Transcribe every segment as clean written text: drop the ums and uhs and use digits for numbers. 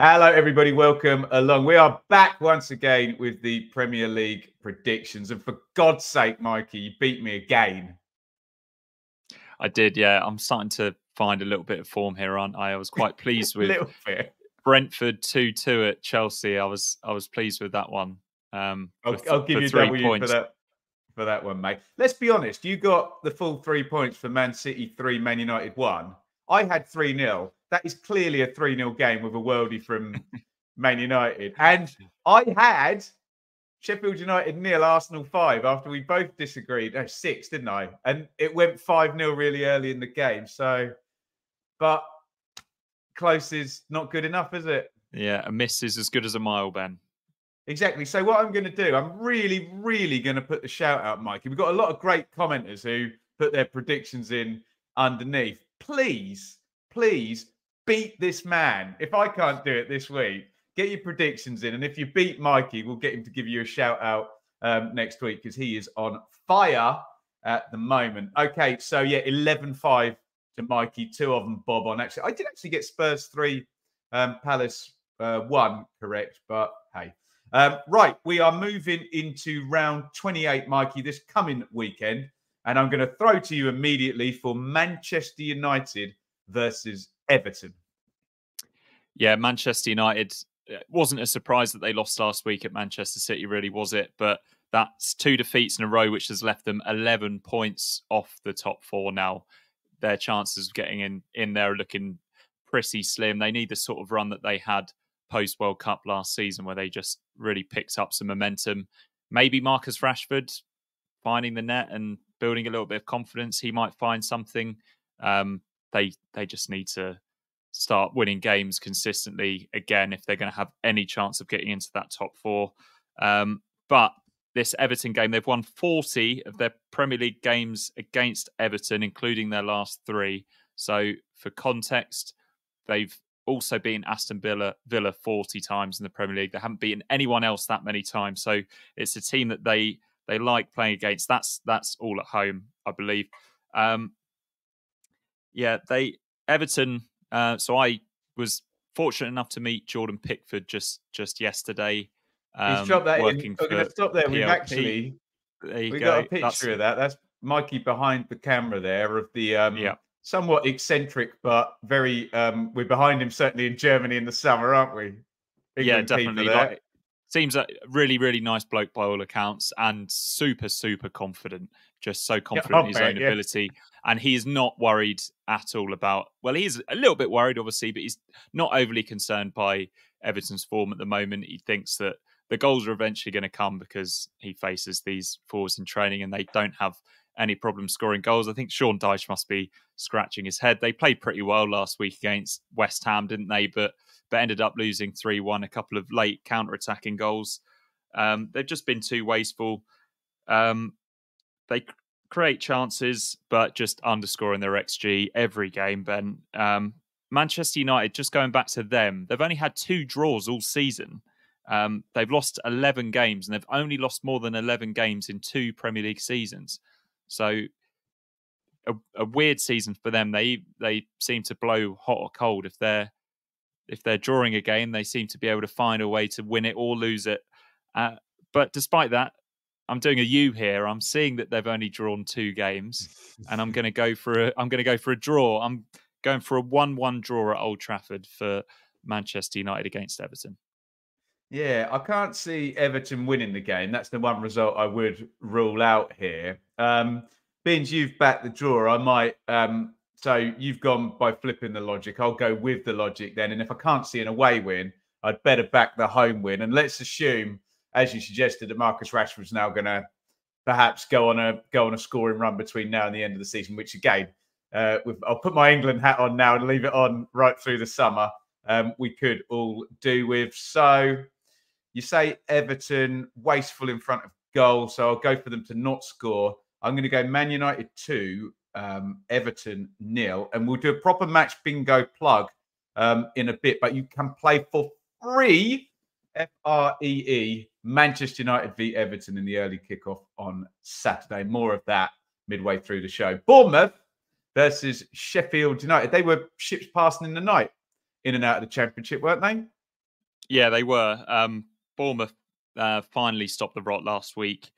Hello, everybody. Welcome along. We are back once again with the Premier League predictions. And for God's sake, Mikey, you beat me again. I did, yeah. I'm starting to find a little bit of form here, aren't I? I was quite pleased with little bit. Brentford 2-2 at Chelsea. I was pleased with that one. I'll give you a 3 W points. for that one, mate. Let's be honest. You got the full 3 points for Man City 3, Man United 1. I had 3-0. That is clearly a 3-0 game with a worldie from Man United. And I had Sheffield United 0, Arsenal 5 after we both disagreed. No, 6, didn't I? And it went 5-0 really early in the game. So, but close is not good enough, is it? Yeah, a miss is as good as a mile, Ben. Exactly. So what I'm going to do, I'm really, really going to put the shout out, Mikey. We've got a lot of great commenters who put their predictions in underneath. Please beat this man. If I can't do it this week, get your predictions in. And if you beat Mikey, we'll get him to give you a shout out next week because he is on fire at the moment. Okay, so yeah, 11-5 to Mikey, 2 of them bob on. Actually, I did actually get Spurs 3, Palace 1 correct, but hey. Right, we are moving into round 28, Mikey, this coming weekend. And I'm going to throw to you immediately for Manchester United versus Everton. Yeah, Manchester United, it wasn't a surprise that they lost last week at Manchester City, really, was it? But that's 2 defeats in a row, which has left them 11 points off the top 4 now. Their chances of getting in there are looking pretty slim. They need the sort of run that they had post-World Cup last season where they just really picked up some momentum. Maybe Marcus Rashford finding the net and building a little bit of confidence. He might find something. They just need to start winning games consistently again if they're going to have any chance of getting into that top 4. But this Everton game, they've won 40 of their Premier League games against Everton, including their last 3. So for context, they've also beaten Aston Villa 40 times in the Premier League. They haven't beaten anyone else that many times. So it's a team that they like playing against. That's all at home, I believe. Everton. So I was fortunate enough to meet Jordan Pickford just yesterday. He's dropped that working in. We're going to stop there. We've actually got a picture of that. That's Mikey behind the camera there of the somewhat eccentric but very we're behind him certainly in Germany in the summer, aren't we? England, definitely. Seems a really, really nice bloke by all accounts and super, super confident. Just so confident in his own ability. And he is not worried at all about, well, he's a little bit worried, obviously, but he's not overly concerned by Everton's form at the moment. He thinks that the goals are eventually going to come because he faces these forwards in training and they don't have any problem scoring goals. I think Sean Dyche must be scratching his head. They played pretty well last week against West Ham, didn't they? But ended up losing 3-1, a couple of late counter-attacking goals. They've just been too wasteful. They create chances, but just underscoring their XG every game, Ben. Manchester United, just going back to them, they've only had 2 draws all season. They've lost 11 games, and they've only lost more than 11 games in 2 Premier League seasons. So a weird season for them. They seem to blow hot or cold. If they're drawing a game, they seem to be able to find a way to win it or lose it. But despite that, I'm doing a U here. I'm seeing that they've only drawn 2 games, and I'm going to go for a draw. I'm going for a 1-1 draw at Old Trafford for Manchester United against Everton. Yeah, I can't see Everton winning the game. That's the one result I would rule out here. Beans, you've backed the draw. I might. So you've gone by flipping the logic. I'll go with the logic then. And if I can't see an away win, I'd better back the home win. And let's assume, as you suggested, that Marcus Rashford's now going to perhaps go on a scoring run between now and the end of the season. Which again, I'll put my England hat on now and leave it on right through the summer. We could all do with. So you say Everton wasteful in front of goal, so I'll go for them to not score. I'm going to go Man United 2, Everton 0, and we'll do a proper match bingo plug in a bit. But you can play for free, FREE, Manchester United v Everton in the early kickoff on Saturday. More of that midway through the show. Bournemouth versus Sheffield United. They were ships passing in the night, in and out of the Championship, weren't they? Yeah, they were. Bournemouth finally stopped the rot last week,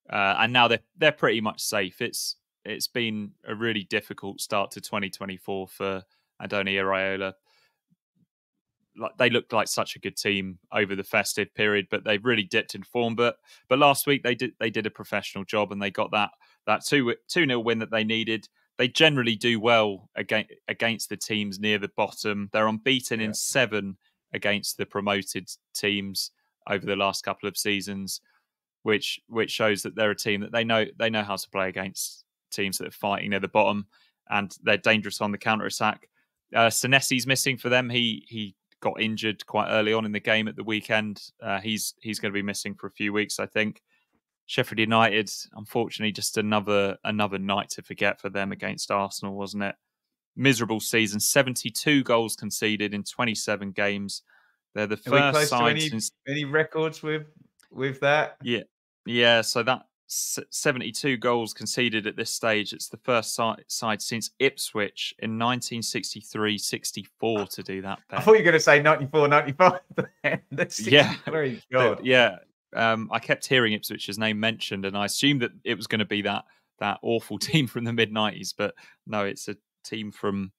and now they're pretty much safe. It's been a really difficult start to 2024 for Andoni Iraola. Like, they looked like such a good team over the festive period, but they've really dipped in form. But last week they did a professional job, and they got that 2-0 win that they needed. They generally do well against the teams near the bottom. They're unbeaten in 7 against the promoted teams over the last couple of seasons, which shows that they're a team that they know how to play against teams that are fighting near the bottom, and they're dangerous on the counter attack. Senesi's missing for them. He got injured quite early on in the game at the weekend. He's going to be missing for a few weeks, I think. Sheffield United, unfortunately, just another night to forget for them against Arsenal, wasn't it? Miserable season, 72 goals conceded in 27 games. They're the first side since any records with that. Yeah. So that 72 goals conceded at this stage. It's the first side since Ipswich in 1963-64 to do that. Ben. I thought you were going to say 94-95. God. Yeah. I kept hearing Ipswich's name mentioned, and I assumed that it was going to be that awful team from the mid-90s, but no, it's a team from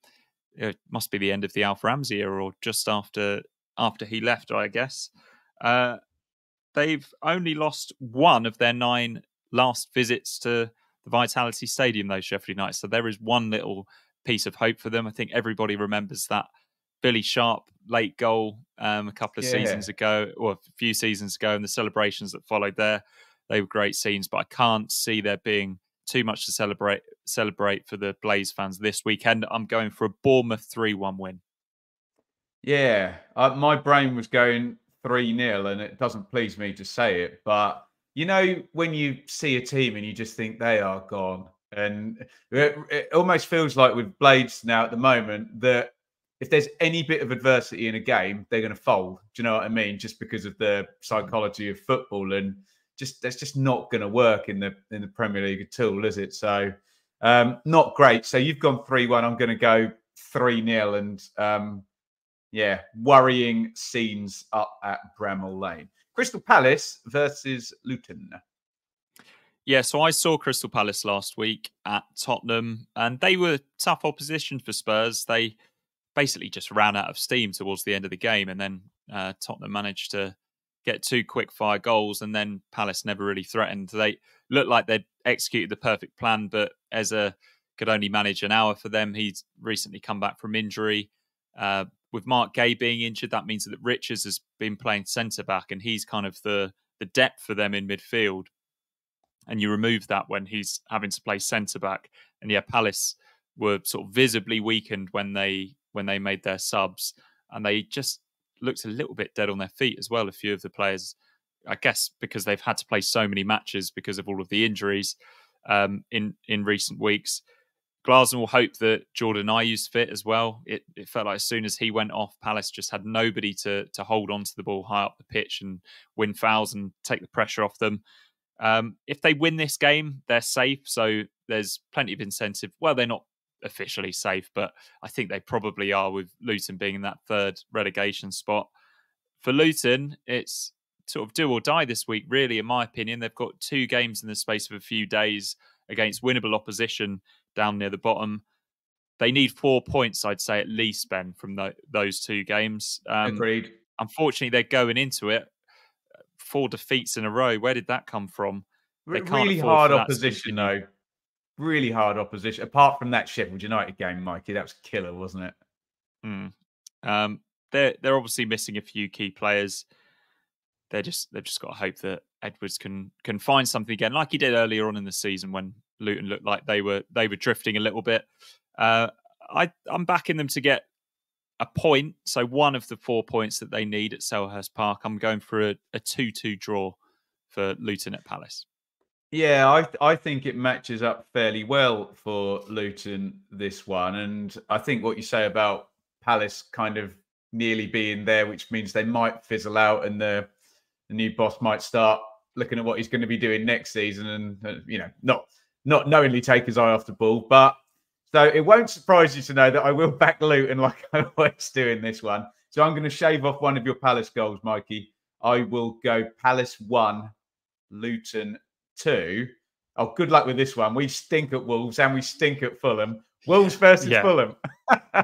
it must be the end of the Alf Ramsey era, or just after he left, I guess. They've only lost 1 of their 9 last visits to the Vitality Stadium, though, Sheffield United. So there is one little piece of hope for them. I think everybody remembers that Billy Sharp late goal a couple of seasons ago, or a few seasons ago, and the celebrations that followed there. They were great scenes, but I can't see there being too much to celebrate for the Blaze fans this weekend. I'm going for a Bournemouth 3-1 win. Yeah, my brain was going 3-0, and it doesn't please me to say it, but you know, when you see a team and you just think they are gone, and it almost feels like with Blades now at the moment that if there's any bit of adversity in a game, they're going to fold. Do you know what I mean? Just because of the psychology of football, and that's just not going to work in the Premier League at all, is it? So not great. So you've gone 3-1. I'm going to go 3-0, and worrying scenes up at Bramall Lane. Crystal Palace versus Luton. Yeah, so I saw Crystal Palace last week at Tottenham, and they were tough opposition for Spurs. They basically just ran out of steam towards the end of the game, and then Tottenham managed to get 2 quick-fire goals, and then Palace never really threatened. They looked like they'd executed the perfect plan, but Eza could only manage an hour for them. He's recently come back from injury. With Mark Gay being injured, that means that Richards has been playing centre-back, and he's kind of the depth for them in midfield. And you remove that when he's having to play centre-back. And yeah, Palace were sort of visibly weakened when they made their subs, and they just looked a little bit dead on their feet as well. A few of the players, I guess, because they've had to play so many matches because of all of the injuries in recent weeks. Glasner will hope that Jordan Ayew's fit as well. It felt like as soon as he went off, Palace just had nobody to hold on to the ball high up the pitch and win fouls and take the pressure off them. If they win this game, they're safe. So there's plenty of incentive. Well, they're not officially safe, but I think they probably are, with Luton being in that 3rd relegation spot. For Luton, it's sort of do or die this week, really, in my opinion. They've got 2 games in the space of a few days against winnable opposition down near the bottom. They need 4 points, I'd say, at least, Ben, from those 2 games. Agreed. Unfortunately, they're going into it 4 defeats in a row. Where did that come from? Really hard opposition, though. Really hard opposition. Apart from that Sheffield United game, Mikey, that was killer, wasn't it? They're obviously missing a few key players. They've just got to hope that Edwards can find something again, like he did earlier on in the season when Luton looked like they were drifting a little bit. I'm backing them to get a point, so 1 of the 4 points that they need at Selhurst Park. I'm going for a 2-2 draw for Luton at Palace. Yeah, I think it matches up fairly well for Luton, this one. And I think what you say about Palace kind of nearly being there, which means they might fizzle out, and the new boss might start looking at what he's going to be doing next season, and not knowingly take his eye off the ball. But so it won't surprise you to know that I will back Luton like I always do in this one. It's So I'm going to shave off one of your Palace goals, Mikey. I will go Palace 1, Luton 2. Oh, good luck with this one. We stink at Wolves and we stink at Fulham. Wolves versus Fulham.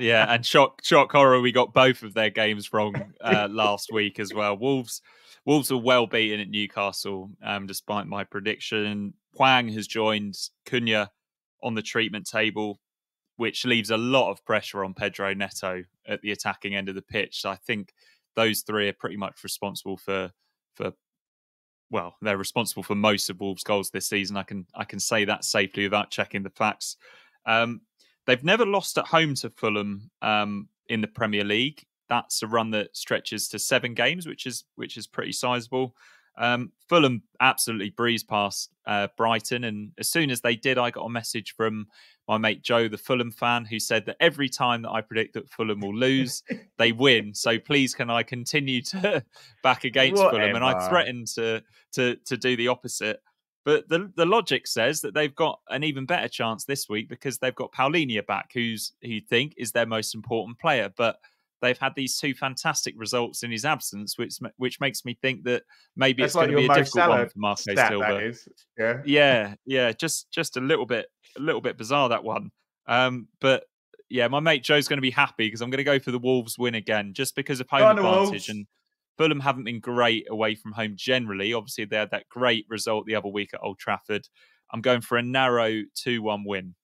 Yeah, and shock horror, we got both of their games wrong last week as well. Wolves were well beaten at Newcastle, despite my prediction. Hwang has joined Cunha on the treatment table, which leaves a lot of pressure on Pedro Neto at the attacking end of the pitch. So I think those three are pretty much responsible for they're responsible for most of Wolves' goals this season. I can say that safely without checking the facts. They've never lost at home to Fulham in the Premier League. That's a run that stretches to 7 games, which is pretty sizable. Fulham absolutely breezed past Brighton, and as soon as they did, I got a message from my mate Joe, the Fulham fan, who said that every time that I predict that Fulham will lose, they win. So please, can I continue to back against Fulham? And I threatened to do the opposite. But the logic says that they've got an even better chance this week because they've got Paulinho back, who you think is their most important player. But they've had these 2 fantastic results in his absence, which makes me think that maybe it's going to be a difficult one for Marco Silva. Yeah, just a little bit bizarre, that one. But yeah, my mate Joe's going to be happy because I'm going to go for the Wolves win again, just because of home advantage. And Fulham haven't been great away from home generally. Obviously, they had that great result the other week at Old Trafford. I'm going for a narrow 2-1 win.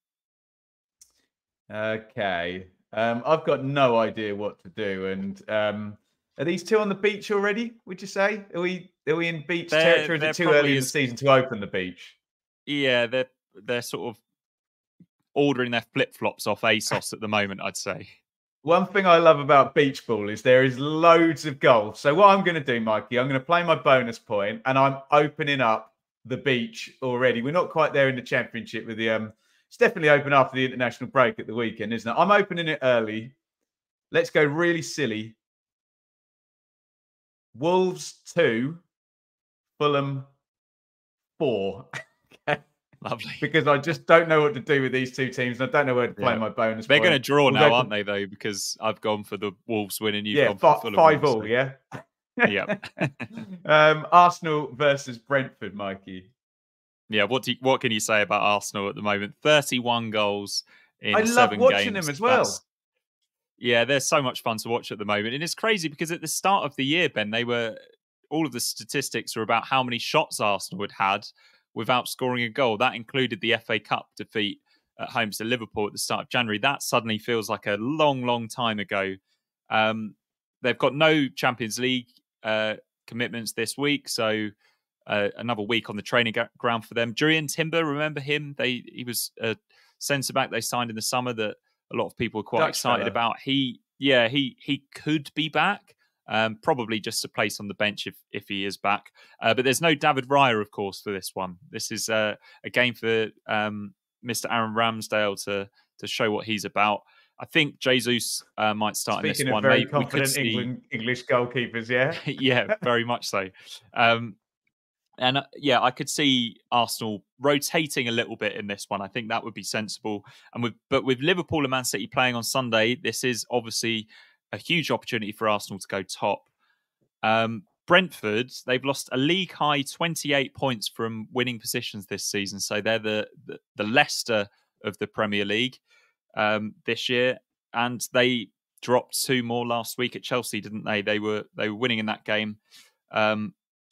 Okay. I've got no idea what to do. And are these 2 on the beach already, would you say? Are we in beach territory? Is it too early in the season to open the beach? Yeah, they're sort of ordering their flip-flops off ASOS at the moment, I'd say. One thing I love about beach ball is there is loads of goals. So what I'm going to do, Mikey, I'm going to play my bonus point and I'm opening up the beach already. We're not quite there in the Championship with the... It's definitely open after the international break at the weekend, isn't it? I'm opening it early. Let's go really silly. Wolves 2, Fulham 4. Lovely. Because I just don't know what to do with these 2 teams, and I don't know where to play my bonus. They're going to draw now, aren't they, though? Because I've gone for the Wolves winning. You've gone for Fulham 5-5, yeah? Yeah. Arsenal versus Brentford, Mikey. Yeah, what can you say about Arsenal at the moment? 31 goals in 7 games. I love watching them as well. Yeah, they're so much fun to watch at the moment. And it's crazy because at the start of the year, Ben, all of the statistics were about how many shots Arsenal had without scoring a goal. That included the FA Cup defeat at home to Liverpool at the start of January. That suddenly feels like a long, long time ago. They've got no Champions League commitments this week, so another week on the training ground for them. Jurrien Timber, remember him? He was a centre-back they signed in the summer that a lot of people are quite excited about. He could be back. Probably just a place on the bench if he is back. But there's no David Raya, of course, for this one. This is a game for Mr. Aaron Ramsdale to show what he's about. I think Jesus might start in this one. Speaking of very confident English goalkeepers, yeah? Yeah, very much so. I could see Arsenal rotating a little bit in this one. I think that would be sensible. But with Liverpool and Man City playing on Sunday, this is obviously a huge opportunity for Arsenal to go top. Brentford, they've lost a league high 28 points from winning positions this season. So they're the Leicester of the Premier League this year. And they dropped 2 more last week at Chelsea, didn't they? They were winning in that game.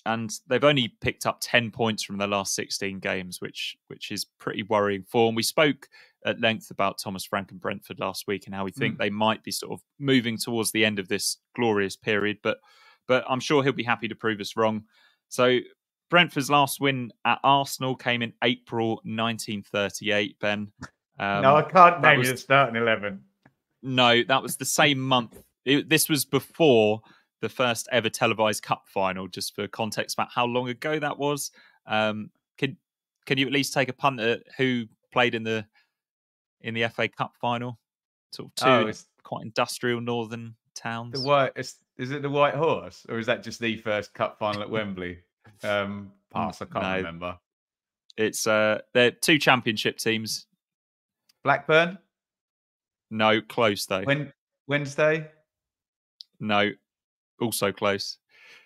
And they've only picked up 10 points from their last 16 games, which is pretty worrying form. We spoke at length about Thomas Frank and Brentford last week and how we think they might be sort of moving towards the end of this glorious period. But I'm sure he'll be happy to prove us wrong. So Brentford's last win at Arsenal came in April 1938, Ben. No, I can't name you the starting 11. No, that was the same month. This was before the first ever televised cup final, just for context about how long ago that was. Can you at least take a punt at who played in the FA Cup final? Sort of 2 quite industrial northern towns. Is it the White Horse, or is that just the first cup final at Wembley? Pass, I can't remember. It's they're 2 championship teams. Blackburn? No, close though. Wednesday? No, also close.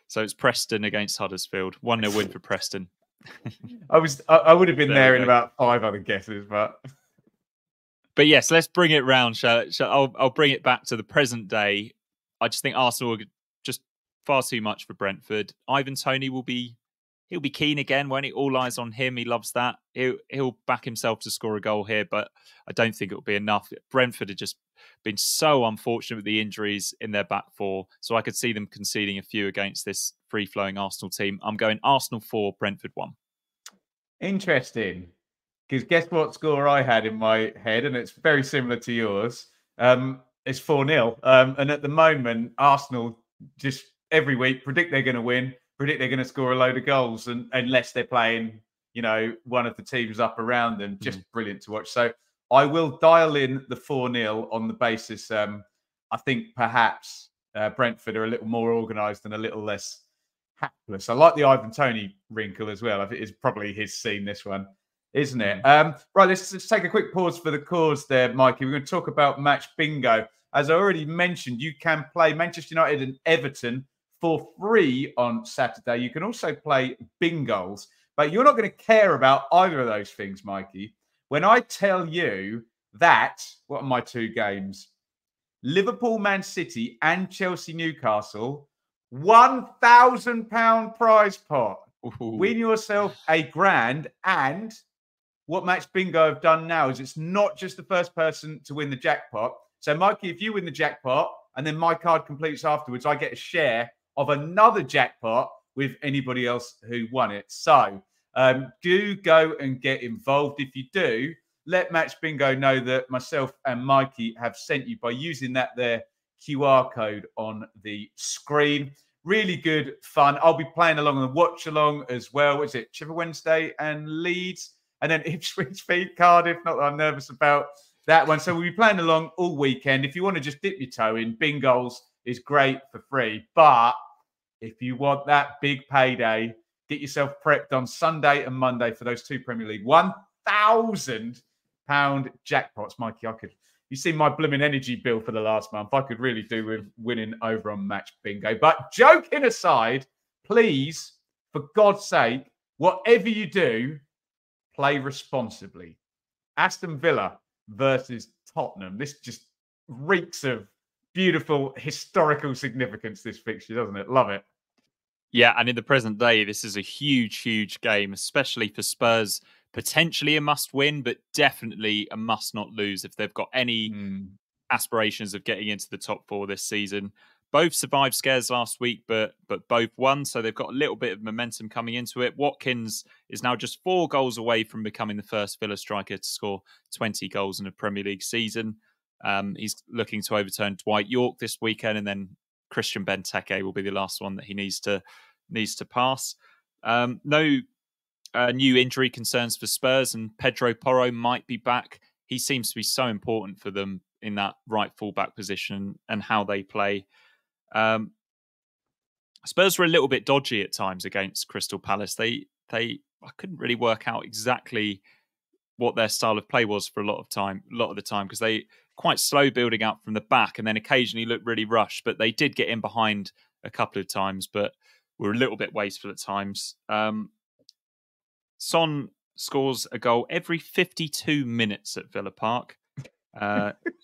So it's Preston against Huddersfield. 1-0 win for Preston. I would have been there in about 5 other guesses, but yes, let's bring it round. I'll bring it back to the present day. I just think Arsenal are just far too much for Brentford. Ivan Toney he'll be keen again, won't he? All eyes on him. He loves that. He'll back himself to score a goal here, but I don't think it'll be enough. Brentford have just been so unfortunate with the injuries in their back four, so I could see them conceding a few against this free-flowing Arsenal team. I'm going Arsenal 4, Brentford 1. Interesting. Because guess what score I had in my head, and it's very similar to yours. It's 4-0. And at the moment, Arsenal just every week predict they're going to win, predict they're going to score a load of goals, and unless they're playing, one of the teams up around them, just brilliant to watch. So I will dial in the 4-0 on the basis. I think perhaps Brentford are a little more organised and a little less hapless. I like the Ivan Toney wrinkle as well. I think it's probably his scene, this one, isn't it? Right, let's take a quick pause for the cause there, Mikey. We're going to talk about match bingo. As I already mentioned, you can play Manchester United and Everton for free on Saturday. You can also play bingos, but you're not going to care about either of those things, Mikey. When I tell you that, what are my 2 games? Liverpool, Man City and Chelsea, Newcastle, £1,000 prize pot. Ooh. Win yourself £1,000. And what Match Bingo have done now is it's not just the first person to win the jackpot. So, Mikey, if you win the jackpot and then my card completes afterwards, I get a share of another jackpot with anybody else who won it. So, do go and get involved. If you do, let Match Bingo know that myself and Mikey have sent you by using that there QR code on the screen. Really good fun. I'll be playing along on the watch along as well. What is it? Sheffield Wednesday and Leeds, and then Ipswich beat Cardiff. Not that I'm nervous about that one. So we'll be playing along all weekend. If you want to just dip your toe in, bingos is great for free. But if you want that big payday, get yourself prepped on Sunday and Monday for those 2 Premier League £1,000 jackpots. Mikey, you see my blooming energy bill for the last month. I could really do with winning over on Match Bingo. But joking aside, please, for God's sake, whatever you do, play responsibly. Aston Villa versus Tottenham. This just reeks of beautiful historical significance, this fixture, doesn't it? Love it. Yeah, and in the present day, this is a huge, huge game, especially for Spurs. Potentially a must-win, but definitely a must-not-lose if they've got any aspirations of getting into the top 4 this season. Both survived scares last week, but both won, so they've got a little bit of momentum coming into it. Watkins is now just 4 goals away from becoming the first Villa striker to score 20 goals in a Premier League season. He's looking to overturn Dwight York this weekend, and then Christian Benteke will be the last one that he needs to pass. No new injury concerns for Spurs, and Pedro Porro might be back. He seems to be so important for them in that right fullback position and how they play. Spurs were a little bit dodgy at times against Crystal Palace. I couldn't really work out exactly what their style of play was for a lot of the time, because they quite slow building up from the back and then occasionally looked really rushed, but they did get in behind a couple of times, but were a little bit wasteful at times. Son scores a goal every 52 minutes at Villa Park.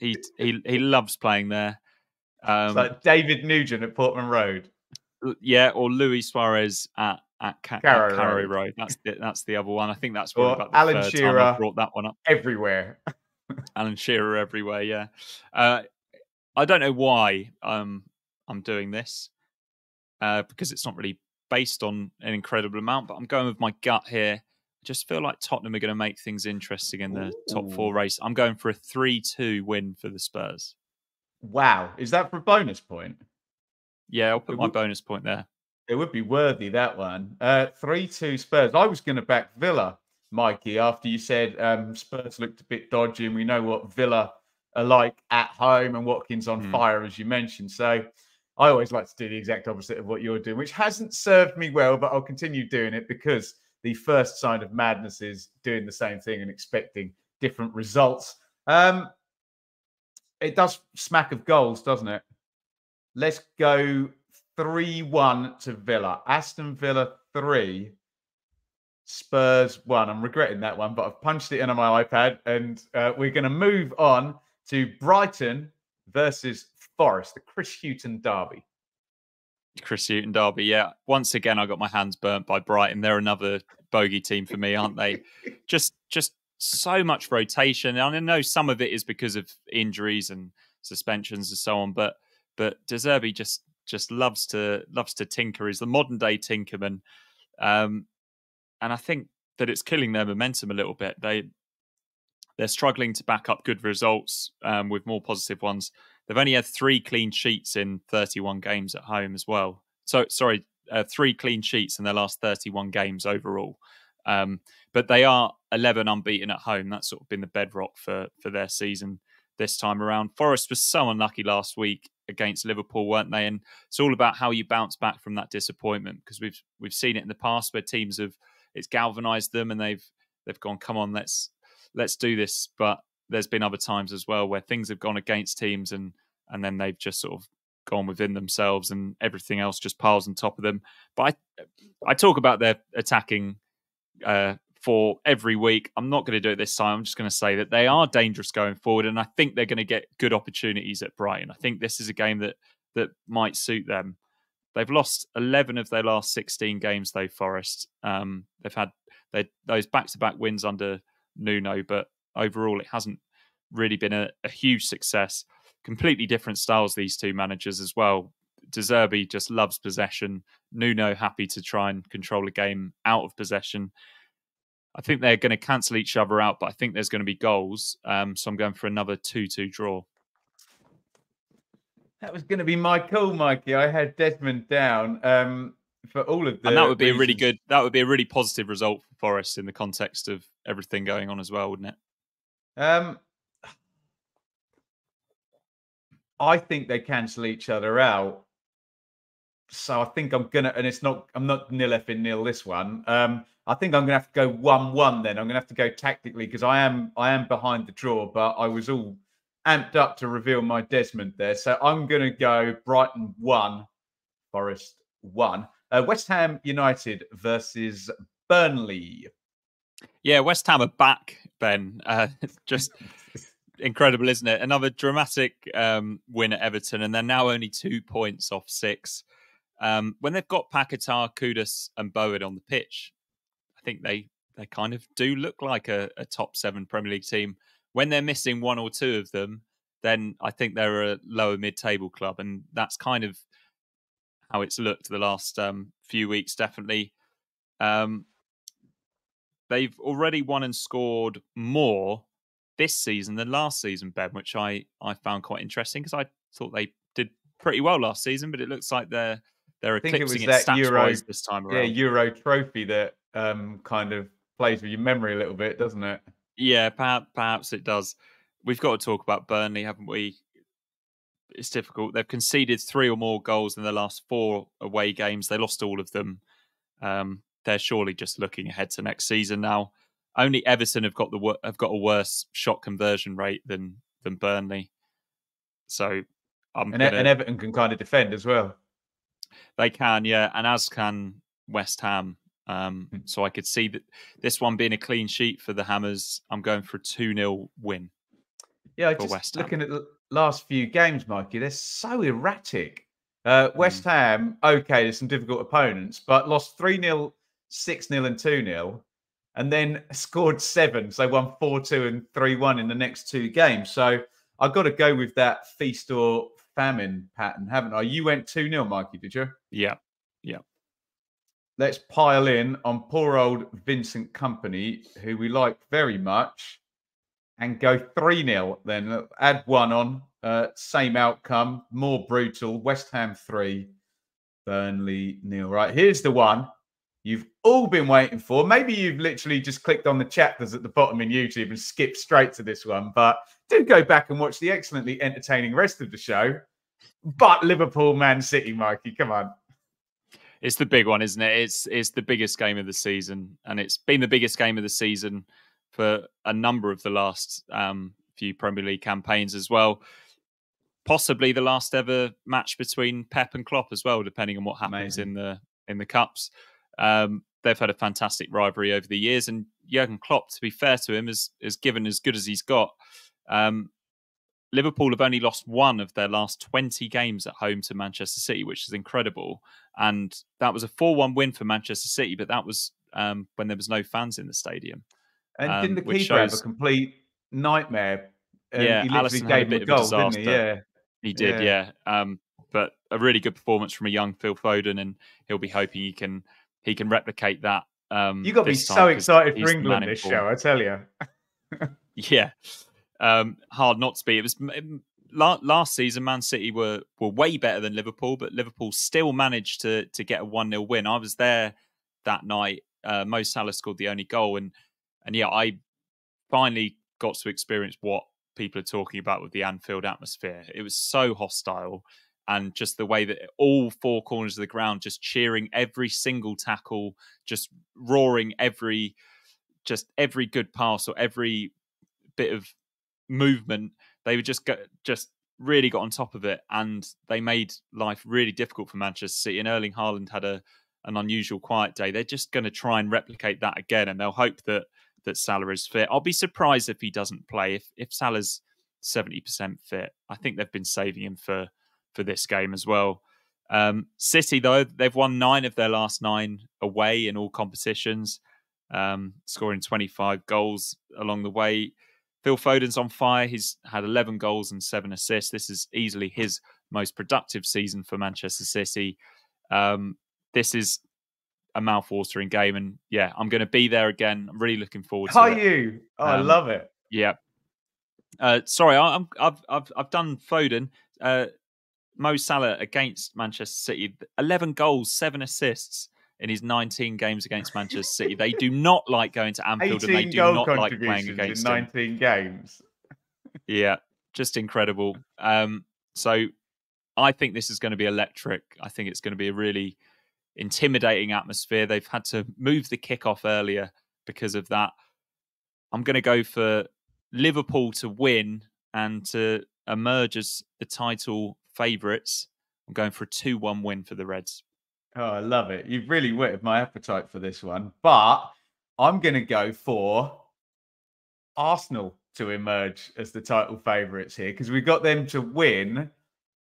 He loves playing there. It's like David Nugent at Portman Road. Yeah, or Luis Suarez at Carrow Road. That's the other one. I think that's probably about the Alan third Shearer time I brought that one up. Everywhere. Alan Shearer everywhere, yeah. I don't know why I'm doing this, because it's not really based on an incredible amount, but I'm going with my gut here. I just feel like Tottenham are going to make things interesting in the top 4 race. I'm going for a 3-2 win for the Spurs. Wow. Is that for a bonus point? Yeah, I'll put my bonus point there. It would be worthy, that one. 3-2 Spurs. I was going to back Villa, Mikey, after you said Spurs looked a bit dodgy, and we know what Villa are like at home, and Watkins on fire, as you mentioned. So I always like to do the exact opposite of what you're doing, which hasn't served me well, but I'll continue doing it because the first sign of madness is doing the same thing and expecting different results. It does smack of goals, doesn't it? Let's go 3-1 to Villa. Aston Villa 3, Spurs 1. I'm regretting that one, but I've punched it in on my iPad, and we're going to move on to Brighton versus Forest, the Chris Hughton derby. Chris Hughton derby, yeah. Once again, I got my hands burnt by Brighton. They're another bogey team for me, aren't they? just so much rotation. And I know some of it is because of injuries and suspensions and so on, but De Zerbi just loves to tinker. He's the modern day Tinkerman, and I think that it's killing their momentum a little bit. They're struggling to back up good results with more positive ones. They've only had 3 clean sheets in 31 games at home as well. So, sorry, 3 clean sheets in their last 31 games overall. But they are 11 unbeaten at home. That's sort of been the bedrock for their season this time around. Forest was so unlucky last week against Liverpool, weren't they? And it's all about how you bounce back from that disappointment, because we've seen it in the past where teams it's galvanised them and they've gone, come on, let's do this. But there's been other times as well where things have gone against teams and then they've just sort of gone within themselves and everything else just piles on top of them. But I talk about their attacking for every week. I'm not going to do it this time. I'm just going to say that they are dangerous going forward, and I think they're going to get good opportunities at Brighton. I think this is a game that might suit them. They've lost 11 of their last 16 games, though, Forest. They've had those back-to-back wins under Nuno, but overall it hasn't really been a huge success. Completely different styles, these two managers as well. De Zerbi just loves possession. Nuno happy to try and control a game out of possession. I think they're going to cancel each other out, but I think there's going to be goals. So I'm going for another 2-2 draw. That was going to be my call, Mikey. I had Desmond down for all of the. And that would be that would be a really positive result for Forest in the context of everything going on as well, wouldn't it? I think they cancel each other out. So I think I'm gonna, and I'm not nil effing nil this one. I think I'm gonna have to go 1-1 then. I'm gonna have to go tactically because I am behind the draw, but I was all amped up to reveal my Desmond there. So I'm gonna go Brighton 1, Forest 1. West Ham United versus Burnley. Yeah, West Ham are back, Ben. Just incredible, isn't it? Another dramatic win at Everton, and they're now only 2 points off 6. When they've got Paquetá, Kudus and Bowen on the pitch, I think they kind of do look like a top 7 Premier League team. When they're missing 1 or 2 of them, then I think they're a lower mid-table club, and that's kind of how it's looked the last few weeks, definitely. They've already won and scored more this season than last season, Ben, which I found quite interesting because I thought they did pretty well last season, but it looks like they're eclipsing it stats-wise this time around. Yeah, Euro trophy that kind of plays with your memory a little bit, doesn't it? Yeah, perhaps it does. We've got to talk about Burnley, haven't we? It's difficult. They've conceded 3 or more goals in the last 4 away games. They lost all of them. They're surely just looking ahead to next season now. Only Everton have got a worse shot conversion rate than Burnley. So and Everton can kind of defend as well. They can, yeah, and as can West Ham. So I could see that this one being a clean sheet for the Hammers. I'm going for a 2-0 win. Yeah, just looking at the last few games, Mikey, they're so erratic. West Ham, okay, there's some difficult opponents, but lost 3-0, 6-0 and 2-0, and then scored 7. So they won 4-2 and 3-1 in the next 2 games. So I've got to go with that feast or famine pattern, haven't I? You went 2-0, Mikey, did you? Yeah. Let's pile in on poor old Vincent Kompany, who we like very much, and go 3-0 then. Add 1 on. Same outcome, more brutal. West Ham 3, Burnley 0. Right, here's the one you've all been waiting for. Maybe you've literally just clicked on the chapters at the bottom in YouTube and skipped straight to this one, but do go back and watch the excellently entertaining rest of the show. But Liverpool, Man City, Mikey, come on. It's the big one, isn't it? It's the biggest game of the season, and it's been the biggest game of the season for a number of the last few Premier League campaigns as well. possibly the last ever match between Pep and Klopp as well, depending on what happens in the cups. They've had a fantastic rivalry over the years, and Jurgen Klopp, to be fair to him, has given as good as he's got. Liverpool have only lost one of their last 20 games at home to Manchester City, which is incredible. And that was a 4-1 win for Manchester City, but that was when there was no fans in the stadium. And didn't the keeper have a complete nightmare? Yeah, he literally Alisson had a gave him bit a of a goal, didn't disaster. he? Yeah. He did, yeah. But a really good performance from a young Phil Foden, and he'll be hoping he can replicate that. You got to be so excited for England this show, I tell you. Yeah, hard not to be. It was last season. Man City were way better than Liverpool, but Liverpool still managed to get a 1-0 win. I was there that night. Mo Salah scored the only goal, and yeah, I finally got to experience what people are talking about with the Anfield atmosphere. It was so hostile, and just the way that all four corners of the ground just cheering every single tackle, just roaring every good pass or every bit of movement. They would just really got on top of it, and they made life really difficult for Manchester City. And Erling Haaland had an unusual quiet day. They're just going to try and replicate that again, and they'll hope that Salah is fit. I'll be surprised if he doesn't play. If Salah's 70% fit, I think they've been saving him for this game as well. City, though, they've won 9 of their last 9 away in all competitions, scoring 25 goals along the way. Phil Foden's on fire. He's had 11 goals and 7 assists. This is easily his most productive season for Manchester City. This is a mouth-watering game, and yeah, I'm going to be there again. I'm really looking forward to it. Are you? Oh, I love it. Yeah. Sorry, I've done Foden. Mo Salah against Manchester City, 11 goals, 7 assists in his 19 games against Manchester City. They do not like going to Anfield, and they do not like playing against in 19 games. Yeah, just incredible. So I think this is going to be electric. I think it's going to be a really intimidating atmosphere. They've had to move the kickoff earlier because of that. I'm going to go for Liverpool to win and to emerge as the title favourites. I'm going for a 2-1 win for the Reds. Oh, I love it. You've really whetted my appetite for this one. But I'm going to go for Arsenal to emerge as the title favourites here, because we got them to win.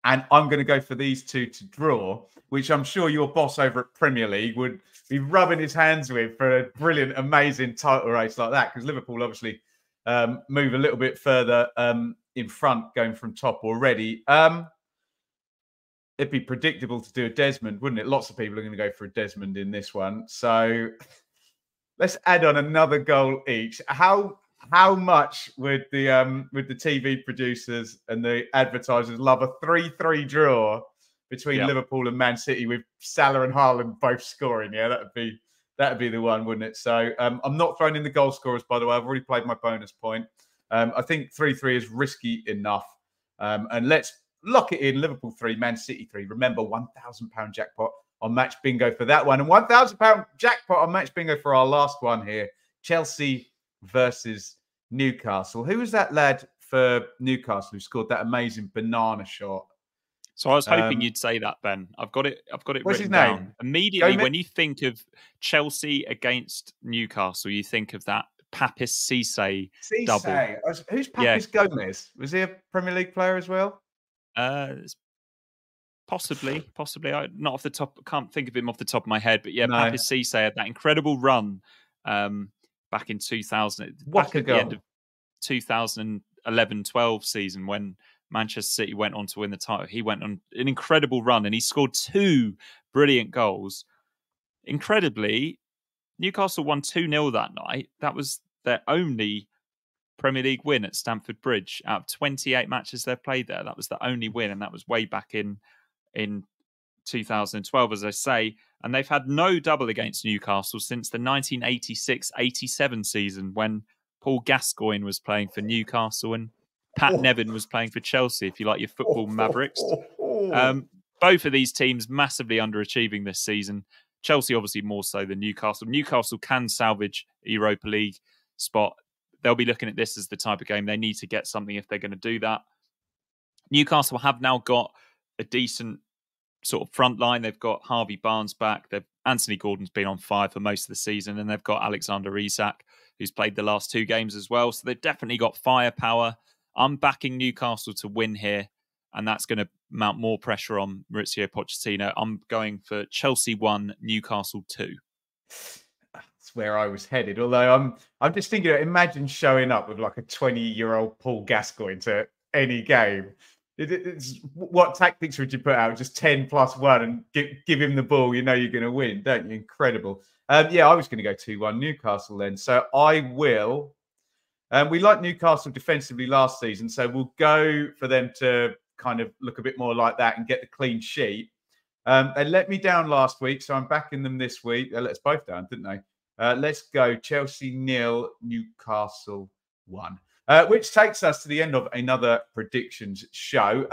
And I'm going to go for these two to draw, which I'm sure your boss over at Premier League would be rubbing his hands with for a brilliant, amazing title race like that. Because Liverpool obviously move a little bit further in front, going from top already. It'd be predictable to do a Desmond, wouldn't it? Lots of people are going to go for a Desmond in this one. So let's add on another goal each. How much would the TV producers and the advertisers love a 3-3 draw between Liverpool and Man City with Salah and Haaland both scoring? Yeah, that'd be the one, wouldn't it? So I'm not throwing in the goal scorers, by the way. I've already played my bonus point. I think 3-3 is risky enough. And let's lock it in. Liverpool 3, Man City 3. Remember, £1,000 jackpot on Match Bingo for that one. And £1,000 jackpot on Match Bingo for our last one here. Chelsea versus Newcastle. Who was that lad for Newcastle who scored that amazing banana shot? So I was hoping you'd say that, Ben. I've got it what's written his name? down. Immediately when you think of Chelsea against Newcastle, you think of that Papis Cisse double. Who's Papis Gomez? Was he a Premier League player as well? Possibly. I not off the top. Can't think of him off the top of my head. But yeah, no. Papis Cisse had that incredible run back in 2000. Back at the end of 2011-12 season when Manchester City went on to win the title. He went on an incredible run and he scored 2 brilliant goals. Incredibly, Newcastle won 2-0 that night. That was their only Premier League win at Stamford Bridge out of 28 matches they've played there. That was the only win, and that was way back in 2012, as I say. And they've had no double against Newcastle since the 1986-87 season when Paul Gascoigne was playing for Newcastle and Pat Nevin was playing for Chelsea, if you like your football mavericks. Both of these teams massively underachieving this season. Chelsea obviously more so than Newcastle. Newcastle can salvage a Europa League spot. They'll be looking at this as the type of game they need to get something if they're going to do that. Newcastle have now got a decent sort of front line. They've got Harvey Barnes back. Anthony Gordon's been on fire for most of the season, and they've got Alexander Isak, who's played the last 2 games as well. So they've definitely got firepower. I'm backing Newcastle to win here, and that's going to mount more pressure on Mauricio Pochettino. I'm going for Chelsea 1, Newcastle 2. That's where I was headed. Although I'm just thinking, imagine showing up with like a 20-year-old Paul Gascoigne to any game. What tactics would you put out? Just 10+1 and give him the ball. You know you're going to win, don't you? Incredible. Yeah, I was going to go 2-1 Newcastle then. So I will. We liked Newcastle defensively last season, so we'll go for them to kind of look a bit more like that and get the clean sheet. They let me down last week, so I'm backing them this week. They let us both down, didn't they? Let's go Chelsea 0, Newcastle 1. Which takes us to the end of another predictions show.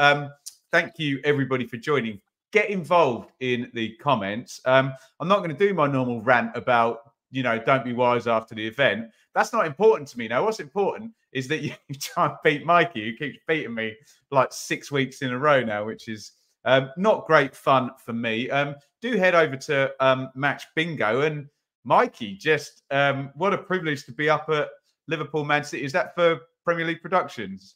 Thank you, everybody, for joining. Get involved in the comments. I'm not going to do my normal rant about, don't be wise after the event. That's not important to me now. What's important is that you try and beat Mikey, who keeps beating me like 6 weeks in a row now, which is not great fun for me. Do head over to Match Bingo. And Mikey, just what a privilege to be up at Liverpool, Man City. Is that for Premier League Productions?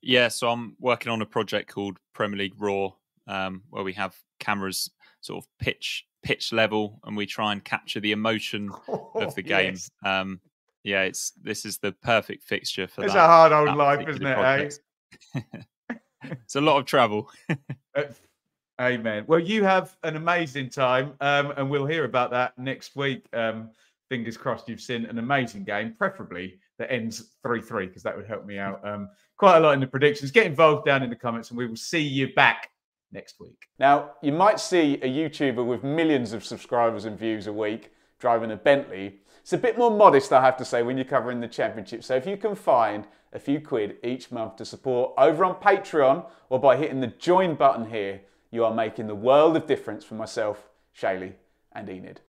Yeah, so I'm working on a project called Premier League Raw, where we have cameras sort of pitch level, and we try and capture the emotion of the game. Yes. This is the perfect fixture for that. It's a hard old life, isn't it? It's a lot of travel. Amen. Well, you have an amazing time, and we'll hear about that next week. Fingers crossed you've seen an amazing game, preferably that ends 3-3, because that would help me out quite a lot in the predictions. Get involved down in the comments, and we will see you back next week. Now, you might see a YouTuber with millions of subscribers and views a week driving a Bentley. It's a bit more modest, I have to say, when you're covering the Championship. So if you can find a few quid each month to support over on Patreon or by hitting the join button here, you are making the world of difference for myself, Shaylee, and Enid.